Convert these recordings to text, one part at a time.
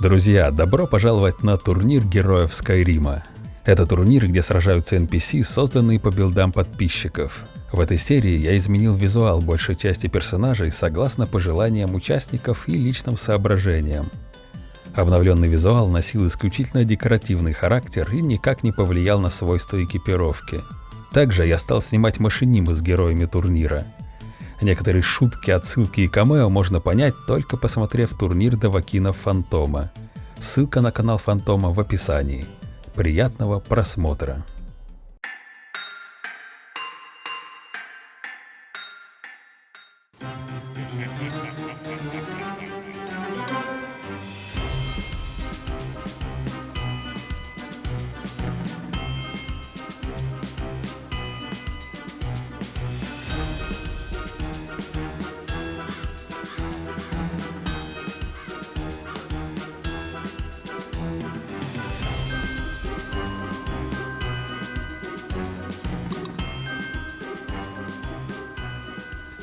Друзья, добро пожаловать на турнир героев Скайрима. Это турнир, где сражаются NPC, созданные по билдам подписчиков. В этой серии я изменил визуал большей части персонажей согласно пожеланиям участников и личным соображениям. Обновленный визуал носил исключительно декоративный характер и никак не повлиял на свойства экипировки. Также я стал снимать машинимы с героями турнира. Некоторые шутки, отсылки и камео можно понять, только посмотрев турнир Давакинов Фантома. Ссылка на канал Фантома в описании. Приятного просмотра!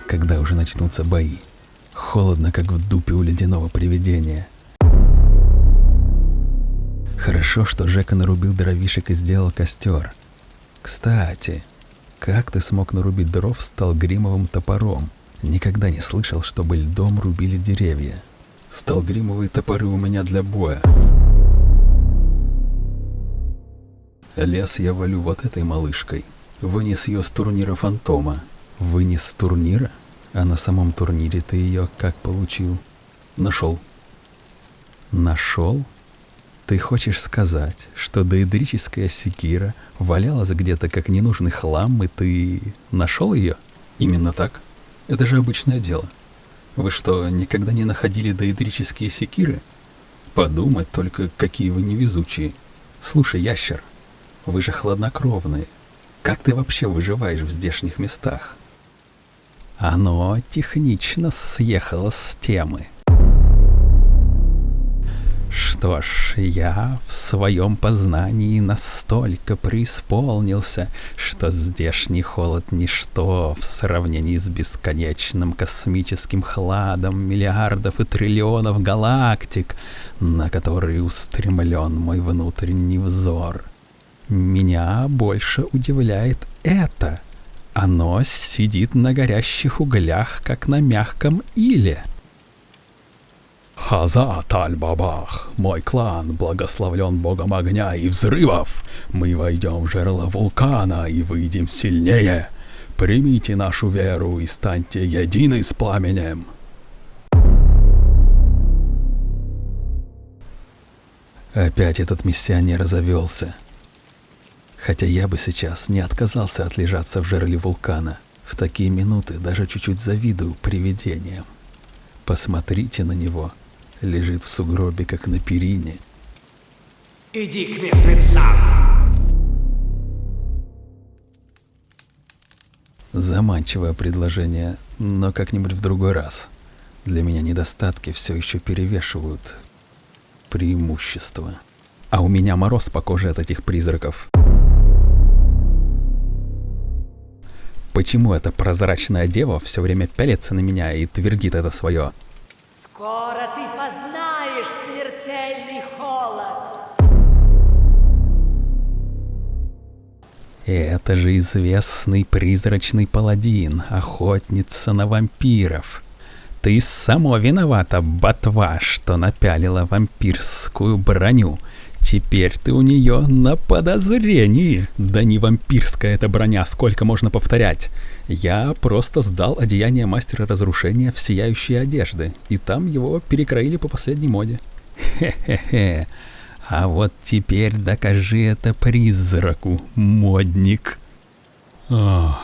Когда уже начнутся бои? Холодно, как в дупе у ледяного привидения. Хорошо, что Жека нарубил дровишек и сделал костер. Кстати, как ты смог нарубить дров с талгримовым топором? Никогда не слышал, чтобы льдом рубили деревья. Сталгримовые топоры у меня для боя. Лес я валю вот этой малышкой. Вынес ее с турнира Фантома. Вынес с турнира? А на самом турнире ты ее как получил? Нашел. Нашел? Ты хочешь сказать, что доэдрическая секира валялась где-то как ненужный хлам, и ты нашел ее? Именно так. Это же обычное дело. Вы что, никогда не находили доэдрические секиры? Подумать только, какие вы невезучие. Слушай, ящер, вы же хладнокровные. Как ты вообще выживаешь в здешних местах? Оно технично съехало с темы. Что ж, я в своем познании настолько преисполнился, что здешний холод ничто в сравнении с бесконечным космическим хладом миллиардов и триллионов галактик, на которые устремлен мой внутренний взор. Меня больше удивляет это. Оно сидит на горящих углях, как на мягком иле. Хазат аль-Бабах, мой клан благословлен богом огня и взрывов. Мы войдем в жерло вулкана и выйдем сильнее. Примите нашу веру и станьте едины с пламенем. Опять этот миссионер завелся. Хотя я бы сейчас не отказался отлежаться в жерле вулкана. В такие минуты даже чуть-чуть завидую привидениям. Посмотрите на него. Лежит в сугробе, как на перине. Иди к мертвецам! Заманчивое предложение, но как-нибудь в другой раз. Для меня недостатки все еще перевешивают преимущества. А у меня мороз по коже от этих призраков. Почему эта прозрачная дева все время пялится на меня и твердит это свое? Скоро ты познаешь смертельный холод. Это же известный призрачный паладин, охотница на вампиров. Ты само виновата, ботва, что напялила вампирскую броню. Теперь ты у нее на подозрении. Да не вампирская эта броня, сколько можно повторять. Я просто сдал одеяние мастера разрушения в сияющие одежды, и там его перекроили по последней моде. Хе-хе-хе. А вот теперь докажи это призраку, модник. Ох.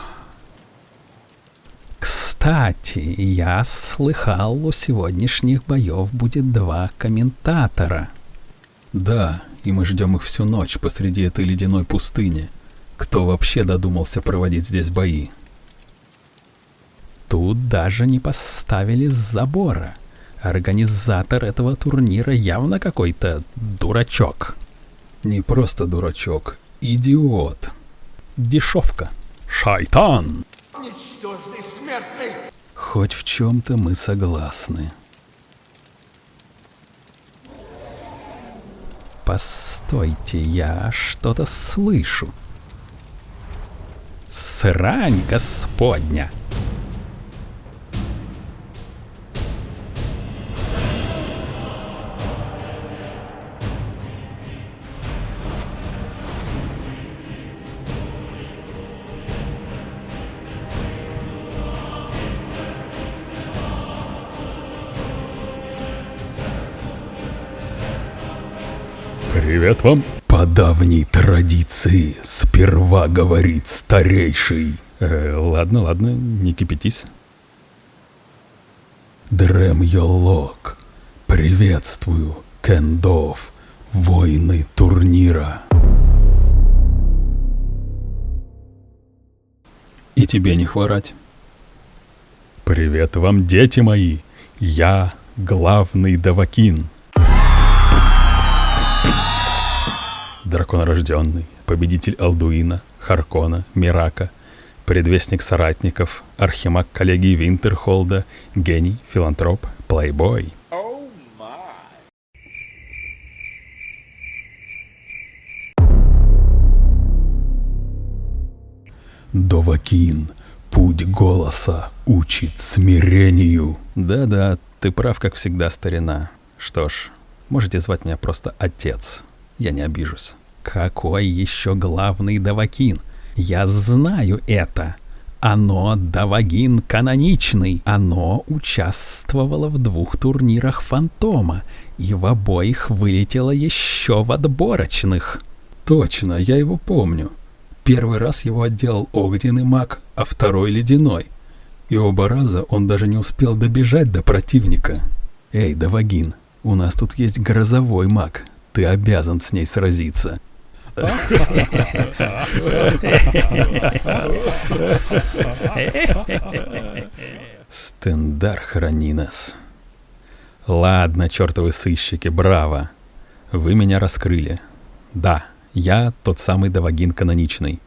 Кстати, я слыхал, у сегодняшних боев будет 2 комментатора. Да, и мы ждем их всю ночь посреди этой ледяной пустыни. Кто вообще додумался проводить здесь бои? Тут даже не поставили забора. Организатор этого турнира явно какой-то дурачок. Не просто дурачок, идиот. Дешевка. Шайтан. Ничтожный смертный. Хоть в чем-то мы согласны. Постойте, я что-то слышу. Срань господня! Привет вам. По давней традиции сперва говорит старейший. Ладно, не кипятись. Дремьолог, приветствую, Кендов, воины турнира. И тебе не хворать. Привет вам, дети мои. Я главный Давакин. Драконорожденный, победитель Алдуина, Харкона, Мирака, предвестник соратников, архимаг коллегии Винтерхолда, гений, филантроп, плейбой. Довакин, путь голоса учит смирению. Да-да, ты прав, как всегда, старина. Что ж, можете звать меня просто отец. Я не обижусь. Какой еще главный Давакин? Я знаю это. Оно Давагин каноничный. Оно участвовало в 2 турнирах Фантома, и в обоих вылетело еще в отборочных. Точно, я его помню. Первый раз его отделал огненный маг, а второй ледяной. И оба раза он даже не успел добежать до противника. Эй, Давагин, у нас тут есть грозовой маг. Ты обязан с ней сразиться. Стендар, храни нас. Ладно, чертовы сыщики, браво. Вы меня раскрыли. Да, я тот самый Давагин каноничный.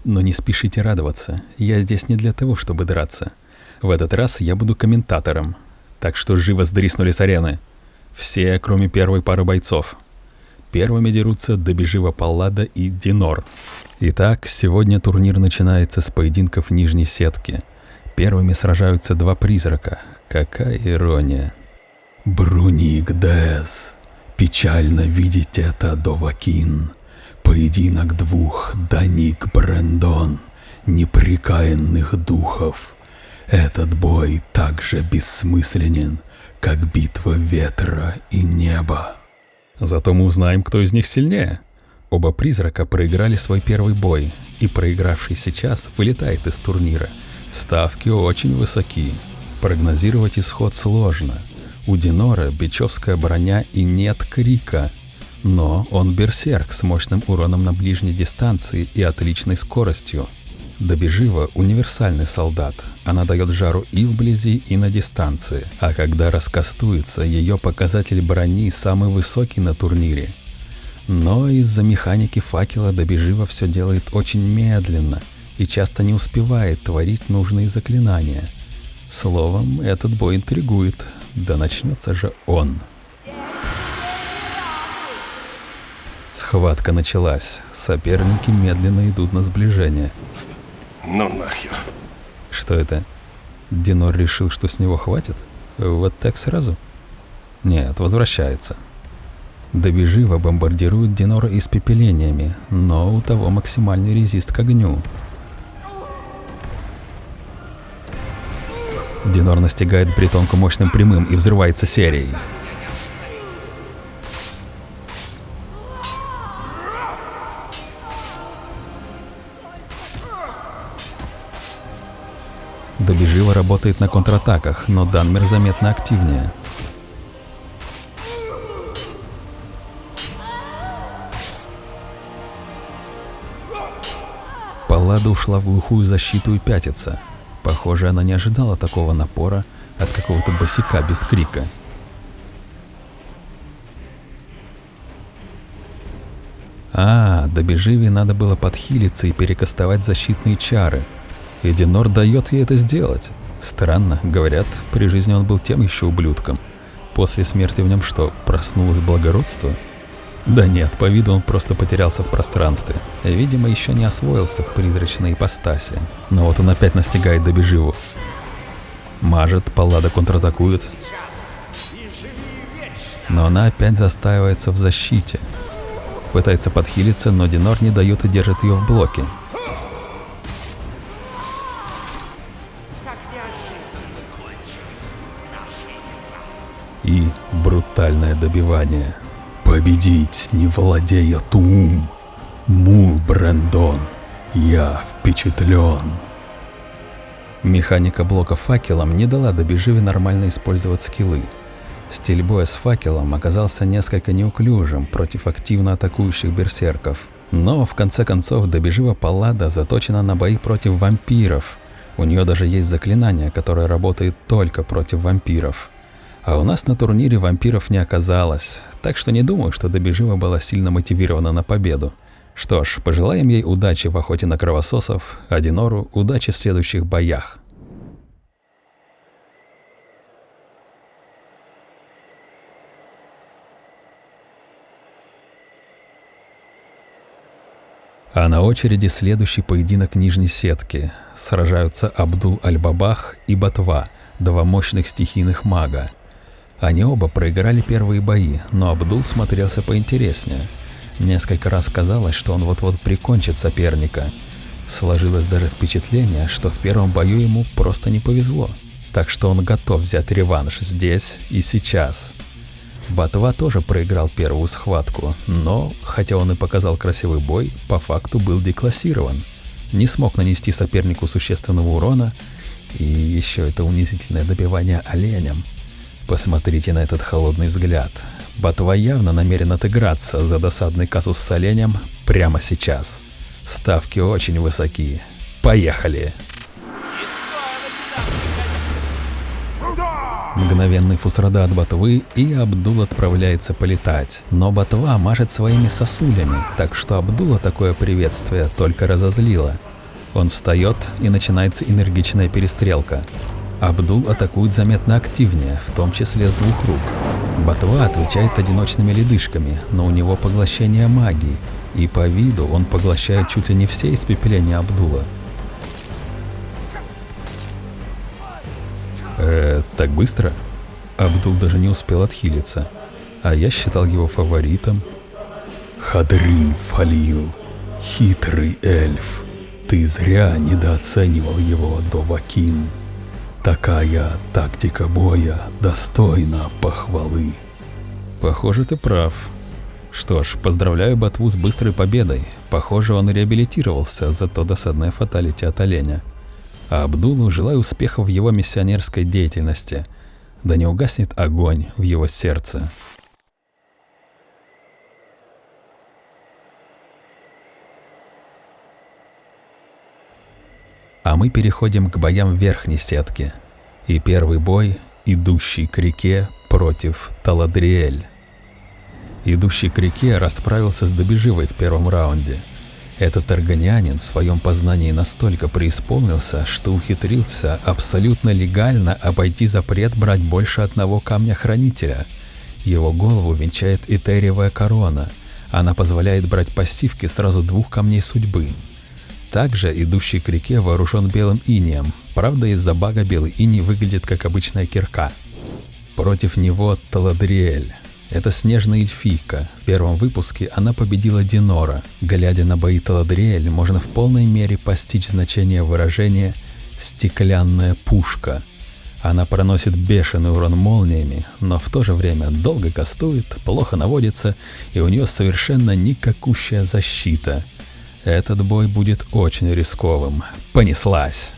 Но не спешите радоваться. Я здесь не для того, чтобы драться. В этот раз я буду комментатором. Так что живо сдриснули с арены. Все, кроме первой пары бойцов. Первыми дерутся Добежива Паллада и Динор. Итак, сегодня турнир начинается с поединков нижней сетки. Первыми сражаются 2 призрака. Какая ирония. Бруник Дез. Печально видеть это, Довакин. Поединок 2 Даник Брендон. Непрекаянных духов. Этот бой так же бессмысленен, как битва ветра и неба. Зато мы узнаем, кто из них сильнее. Оба призрака проиграли свой первый бой, и проигравший сейчас вылетает из турнира. Ставки очень высоки. Прогнозировать исход сложно. У Динора бичевская броня и нет крика. Но он берсерк с мощным уроном на ближней дистанции и отличной скоростью. Добежива — универсальный солдат. Она дает жару и вблизи, и на дистанции. А когда раскастуется, ее показатель брони самый высокий на турнире. Но из-за механики факела Добежива все делает очень медленно и часто не успевает творить нужные заклинания. Словом, этот бой интригует. Да начнется же он. Схватка началась. Соперники медленно идут на сближение. Ну нахер. Что это? Динор решил, что с него хватит? Вот так сразу? Нет, возвращается. Добежива бомбардирует Динора испепелениями, но у того максимальный резист к огню. Динор настигает бретонку мощным прямым и взрывается серией. Добежива работает на контратаках, но Данмер заметно активнее. Паллада ушла в глухую защиту и пятится. Похоже, она не ожидала такого напора от какого-то босяка без крика. Добеживе надо было подхилиться и перекастовать защитные чары. И Динор дает ей это сделать. Странно, говорят, при жизни он был тем еще ублюдком. После смерти в нем что, проснулось благородство? Да нет, по виду он просто потерялся в пространстве. Видимо, еще не освоился в призрачной ипостаси. Но вот он опять настигает Добеживу. Мажет, Паллада контратакует. Но она опять застаивается в защите. Пытается подхилиться, но Динор не дает и держит ее в блоке. И брутальное добивание. Победить, не владея Туум. Мул Брендон. Я впечатлен. Механика блока факелом не дала Добеживе нормально использовать скиллы. Стиль боя с факелом оказался несколько неуклюжим против активно атакующих берсерков. Но в конце концов Добежива Паллада заточена на бои против вампиров. У нее даже есть заклинание, которое работает только против вампиров. А у нас на турнире вампиров не оказалось, так что не думаю, что Добежива была сильно мотивирована на победу. Что ж, пожелаем ей удачи в охоте на кровососов, а Динору удачи в следующих боях. А на очереди следующий поединок нижней сетки. Сражаются Абдул-Аль-Бабах и Ботва, два мощных стихийных мага. Они оба проиграли первые бои, но Абдул смотрелся поинтереснее. Несколько раз казалось, что он вот-вот прикончит соперника. Сложилось даже впечатление, что в первом бою ему просто не повезло. Так что он готов взять реванш здесь и сейчас. Ботва тоже проиграл первую схватку, но, хотя он и показал красивый бой, по факту был деклассирован. Не смог нанести сопернику существенного урона, и еще это унизительное добивание оленем. Посмотрите на этот холодный взгляд. Ботва явно намерен отыграться за досадный казус с оленем прямо сейчас. Ставки очень высоки. Поехали! Мгновенный фусрада от Ботвы, и Абдул отправляется полетать. Но Ботва мажет своими сосулями, так что Абдула такое приветствие только разозлило. Он встает, и начинается энергичная перестрелка. Абдул атакует заметно активнее, в том числе с двух рук. Ботва отвечает одиночными ледышками, но у него поглощение магии, и по виду он поглощает чуть ли не все испепеления Абдула. Так быстро? Абдул даже не успел отхилиться, а я считал его фаворитом. Хадрин Фалил, хитрый эльф, ты зря недооценивал его, Довакин. Такая тактика боя достойна похвалы. Похоже, ты прав. Что ж, поздравляю Ботву с быстрой победой. Похоже, он реабилитировался за то досадное фаталити от оленя. А Абдулу желаю успехов в его миссионерской деятельности. Да не угаснет огонь в его сердце. А мы переходим к боям верхней сетки. И первый бой – идущий к реке против Таладриэль. Идущий к реке расправился с Добеживой в первом раунде. Этот аргонянин в своем познании настолько преисполнился, что ухитрился абсолютно легально обойти запрет брать больше одного камня-хранителя. Его голову венчает этериевая корона. Она позволяет брать пассивки сразу двух камней судьбы. Также идущий к реке вооружен белым инеем. Правда, из-за бага белый иней выглядит как обычная кирка. Против него Таладриэль. Это снежная эльфийка. В первом выпуске она победила Динора. Глядя на бои Таладриэль, можно в полной мере постичь значение выражения «стеклянная пушка». Она проносит бешеный урон молниями, но в то же время долго кастует, плохо наводится, и у нее совершенно никакущая защита. Этот бой будет очень рисковым. Понеслась!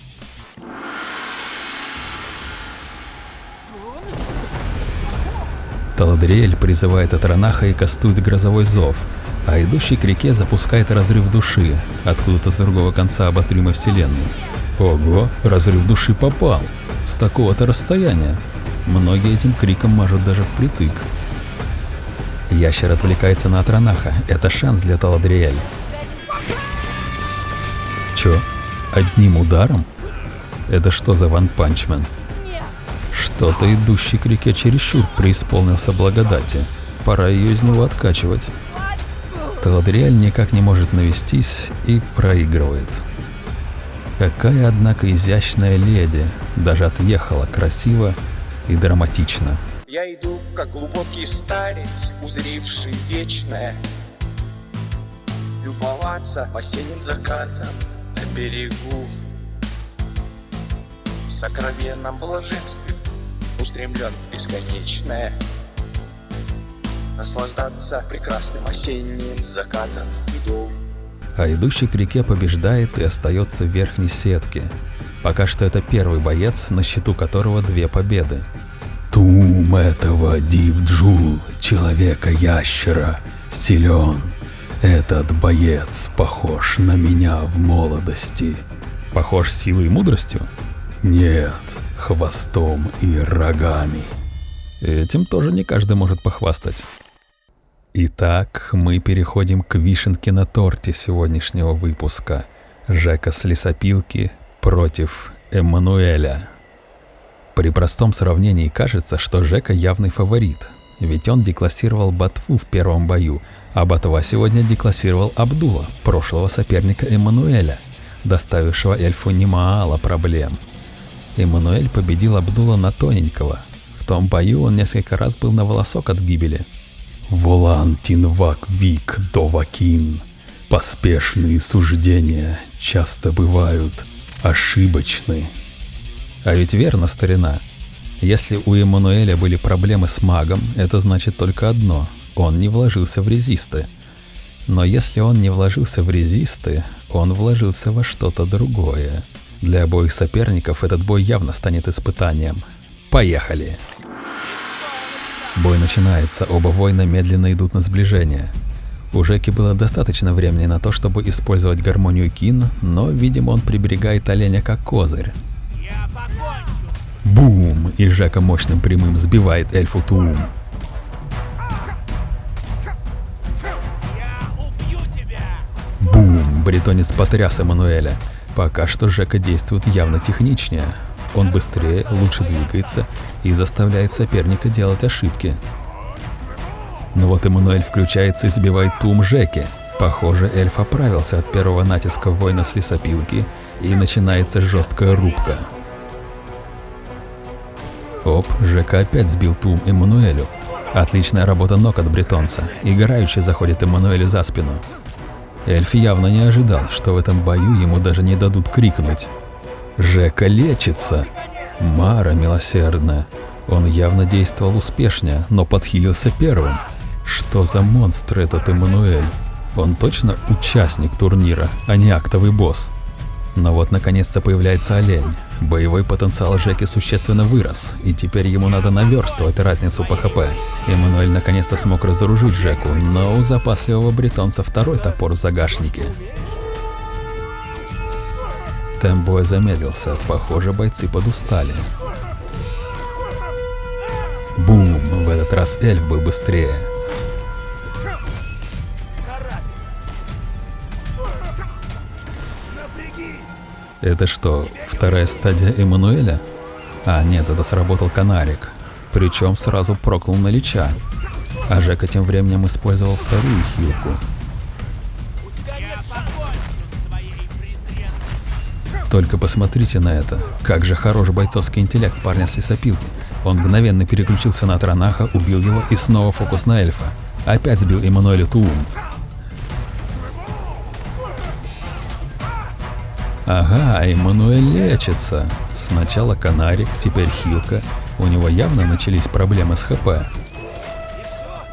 Таладриэль призывает Атранаха и кастует грозовой зов, а идущий к реке запускает разрыв души, откуда-то с другого конца обозримой вселенной. Ого, разрыв души попал! С такого-то расстояния. Многие этим криком мажут даже впритык. Ящер отвлекается на Атранаха, это шанс для Таладриэль. Чё? Одним ударом? Это что за ванпанчмен? Что Кто-то, идущий к реке, чересчур преисполнился благодати. Пора ее из него откачивать. Таладриэль никак не может навестись и проигрывает. Какая, однако, изящная леди, даже отъехала красиво и драматично. Я иду, как глубокий старец, узривший вечное. Любоваться осенним закатом на берегу. В сокровенном блаженстве устремлен в бесконечное. Наслаждаться прекрасным осенним закатом иду. А идущий к реке побеждает и остается в верхней сетке. Пока что это первый боец, на счету которого 2 победы. Тум этого Дивджул, человека-ящера, силен. Этот боец похож на меня в молодости. Похож силой и мудростью? Нет, хвостом и рогами. Этим тоже не каждый может похвастать. Итак, мы переходим к вишенке на торте сегодняшнего выпуска. Жека с лесопилки против Эммануэля. При простом сравнении кажется, что Жека явный фаворит, ведь он деклассировал Ботву в первом бою, а Ботва сегодня деклассировал Абдула, прошлого соперника Эммануэля, доставившего эльфу немало проблем. Эммануэль победил Абдула на тоненького. В том бою он несколько раз был на волосок от гибели. Волантин вак вик довакин. Поспешные суждения часто бывают ошибочны. А ведь верно, старина. Если у Эммануэля были проблемы с магом, это значит только одно – он не вложился в резисты. Но если он не вложился в резисты, он вложился во что-то другое. Для обоих соперников этот бой явно станет испытанием. Поехали! Бой начинается, оба воина медленно идут на сближение. У Жеки было достаточно времени на то, чтобы использовать гармонию Кин, но, видимо, он приберегает оленя как козырь. Бум! И Жека мощным прямым сбивает эльфу Туум. Бум! Бретонец потряс Эммануэля. Пока что Жека действует явно техничнее. Он быстрее, лучше двигается и заставляет соперника делать ошибки. Но вот Эммануэль включается и сбивает Туум Жеки. Похоже, эльф оправился от первого натиска воина с лесопилки, и начинается жесткая рубка. Оп, Жека опять сбил Туум Эммануэлю. Отличная работа ног от бретонца. Играющий заходит Эммануэлю за спину. Эльф явно не ожидал, что в этом бою ему даже не дадут крикнуть. Жека лечится. Мара милосердная. Он явно действовал успешнее, но подхилился первым. Что за монстр этот Эммануэль? Он точно участник турнира, а не актовый босс. Но вот наконец-то появляется олень. Боевой потенциал Жеки существенно вырос, и теперь ему надо наверстывать разницу по ХП. Эммануэль наконец-то смог разоружить Жеку, но у запасливого бретонца второй топор в загашнике. Темп боя замедлился, похоже, бойцы подустали. Бум! В этот раз эльф был быстрее. Это что, вторая стадия Эммануэля? А нет, это сработал канарик. Причем сразу прокнул на Лича. А Жека тем временем использовал вторую хилку. Только посмотрите на это. Как же хорош бойцовский интеллект парня с лесопилки. Он мгновенно переключился на Транаха, убил его и снова фокус на эльфа. Опять сбил Эммануэля Туум. Ага, Эммануэль лечится. Сначала канарик, теперь хилка. У него явно начались проблемы с ХП.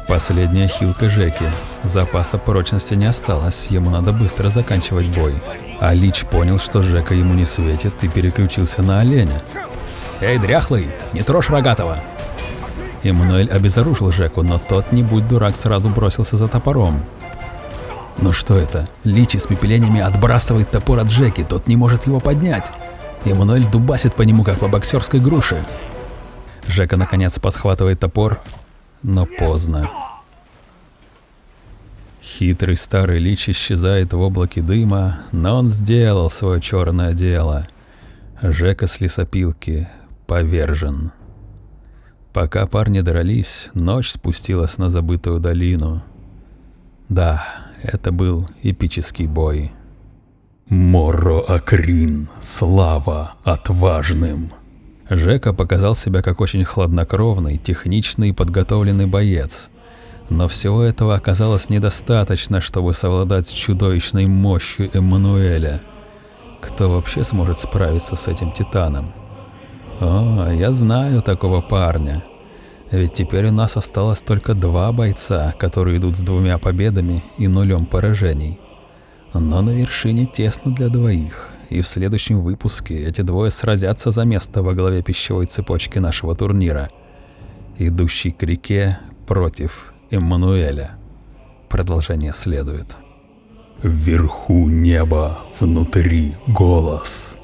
Последняя хилка Жеки. Запаса прочности не осталось, ему надо быстро заканчивать бой. А Лич понял, что Жека ему не светит, и переключился на оленя. «Эй, дряхлый, не трожь рогатого!» Эммануэль обезоружил Жеку, но тот, не будь дурак, сразу бросился за топором. Но что это? Лич испепелениями отбрасывает топор от Жеки, тот не может его поднять. Эммануэль дубасит по нему, как по боксерской груше. Жека наконец подхватывает топор, но поздно. Хитрый старый Лич исчезает в облаке дыма, но он сделал свое черное дело. Жека с лесопилки повержен. Пока парни дрались, ночь спустилась на забытую долину. Да, это был эпический бой. Моро Акрин, слава отважным. Жека показал себя как очень хладнокровный, техничный и подготовленный боец. Но всего этого оказалось недостаточно, чтобы совладать с чудовищной мощью Эммануэля. Кто вообще сможет справиться с этим титаном? О, я знаю такого парня. Ведь теперь у нас осталось только 2 бойца, которые идут с 2 победами и 0 поражений. Но на вершине тесно для 2, и в следующем выпуске эти 2 сразятся за место во главе пищевой цепочки нашего турнира. Идущий к реке против Эммануэля. Продолжение следует. Вверху неба, внутри голос.